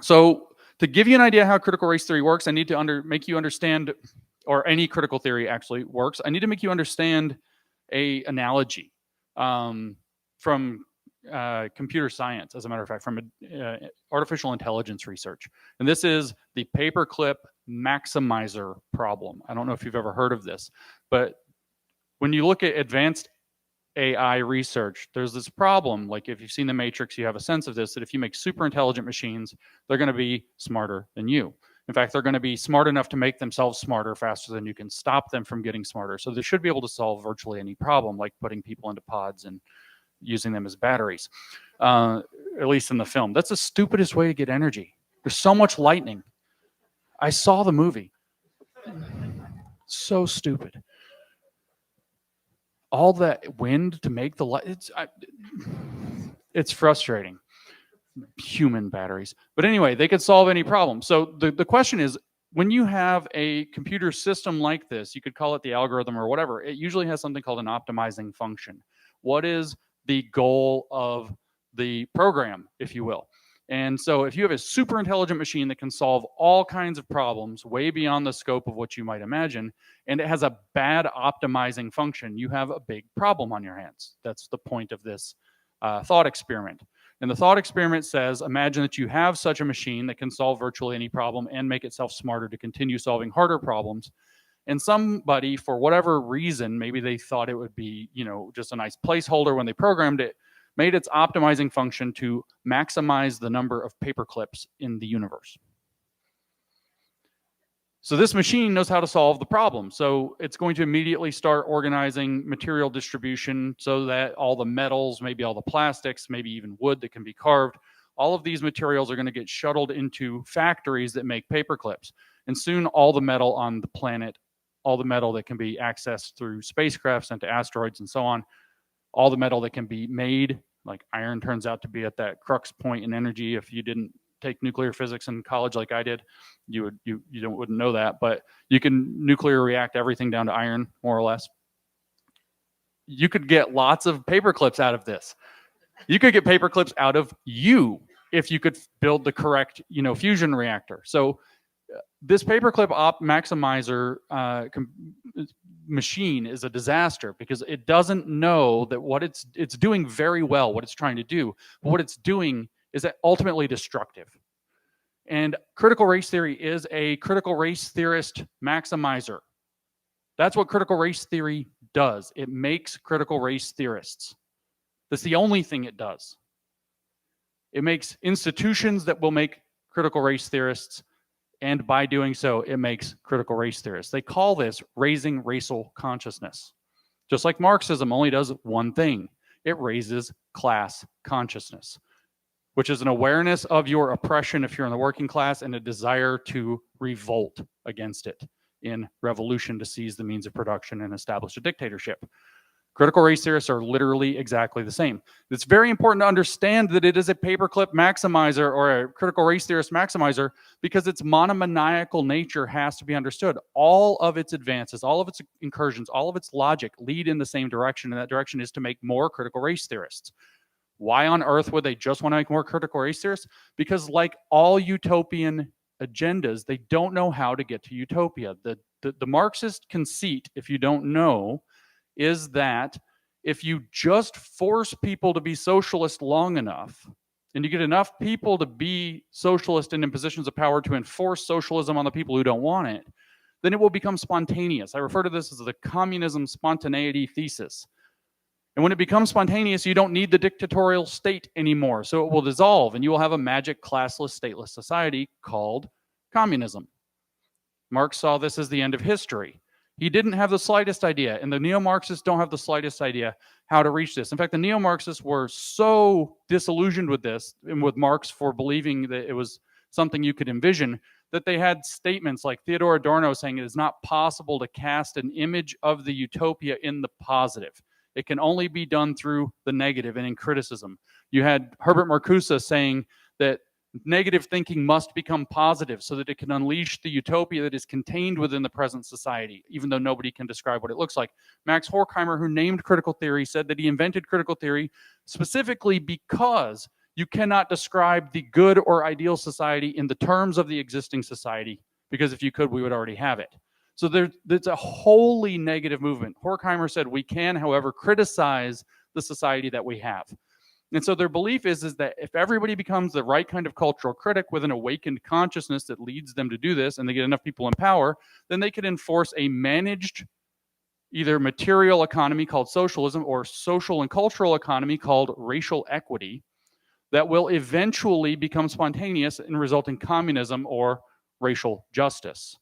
So to give you an idea how critical race theory works, I need to make you understand, or any critical theory actually works, I need to make you understand a analogy from computer science, as a matter of fact, from artificial intelligence research. And this is the paperclip maximizer problem. I don't know if you've ever heard of this, but when you look at advanced AI research, there's this problem, like if you've seen The Matrix, you have a sense of this, that if you make super intelligent machines, they're going to be smarter than you. In fact, they're going to be smart enough to make themselves smarter faster than you can stop them from getting smarter. So they should be able to solve virtually any problem, like putting people into pods and using them as batteries, at least in the film. That's the stupidest way to get energy. There's so much lightning. I saw the movie. So stupid. All that wind to make the light, it's frustrating. Human batteries. But anyway, they could solve any problem. So the question is, when you have a computer system like this, you could call it the algorithm or whatever, it usually has something called an optimizing function. What is the goal of the program, if you will? And so if you have a super intelligent machine that can solve all kinds of problems way beyond the scope of what you might imagine, and it has a bad optimizing function, you have a big problem on your hands. That's the point of this thought experiment. And the thought experiment says, imagine that you have such a machine that can solve virtually any problem and make itself smarter to continue solving harder problems. And somebody, for whatever reason, maybe they thought it would be, just a nice placeholder when they programmed it, made its optimizing function to maximize the number of paper clips in the universe. So this machine knows how to solve the problem. So it's going to immediately start organizing material distribution so that all the metals, maybe all the plastics, maybe even wood that can be carved, all of these materials are going to get shuttled into factories that make paper clips. And soon all the metal on the planet, all the metal that can be accessed through spacecraft sent to asteroids and so on, all the metal that can be made, like iron turns out to be at that crux point in energy. If you didn't take nuclear physics in college like I did, you wouldn't know that, but you can nuclear react everything down to iron, more or less. You could get lots of paper clips out of this. You could get paper clips out of you if you could build the correct, fusion reactor. So this paperclip maximizer machine is a disaster because it doesn't know that what it's doing very well, what it's trying to do, but what it's doing is ultimately destructive. And critical race theory is a critical race theorist maximizer. That's what critical race theory does. It makes critical race theorists. That's the only thing it does. It makes institutions that will make critical race theorists, and by doing so, it makes critical race theorists. They call this raising racial consciousness. Just like Marxism only does one thing. It raises class consciousness, which is an awareness of your oppression if you're in the working class and a desire to revolt against it in revolution to seize the means of production and establish a dictatorship. Critical race theorists are literally exactly the same. It's very important to understand that it is a paperclip maximizer or a critical race theorist maximizer because its monomaniacal nature has to be understood. All of its advances, all of its incursions, all of its logic lead in the same direction, and that direction is to make more critical race theorists. Why on earth would they just want to make more critical race theorists? Because like all utopian agendas, they don't know how to get to utopia. The Marxist conceit, if you don't know, is that if you just force people to be socialist long enough, and you get enough people to be socialist and in positions of power to enforce socialism on the people who don't want it, then it will become spontaneous. I refer to this as the communism spontaneity thesis. And when it becomes spontaneous, you don't need the dictatorial state anymore. So it will dissolve, and you will have a magic classless, stateless society called communism. Marx saw this as the end of history. He didn't have the slightest idea, and the neo-Marxists don't have the slightest idea how to reach this. In fact, the neo-Marxists were so disillusioned with this, and with Marx for believing that it was something you could envision, that they had statements like Theodor Adorno saying it is not possible to cast an image of the utopia in the positive. It can only be done through the negative and in criticism. You had Herbert Marcuse saying that negative thinking must become positive so that it can unleash the utopia that is contained within the present society, even though nobody can describe what it looks like. Max Horkheimer, who named critical theory, said that he invented critical theory specifically because You cannot describe the good or ideal society in the terms of the existing society, because if you could, we would already have it. So there's a wholly negative movement. Horkheimer said we can, however, criticize the society that we have. And so their belief is that if everybody becomes the right kind of cultural critic with an awakened consciousness that leads them to do this, and they get enough people in power, then they could enforce a managed either material economy called socialism or social and cultural economy called racial equity that will eventually become spontaneous and result in communism or racial justice.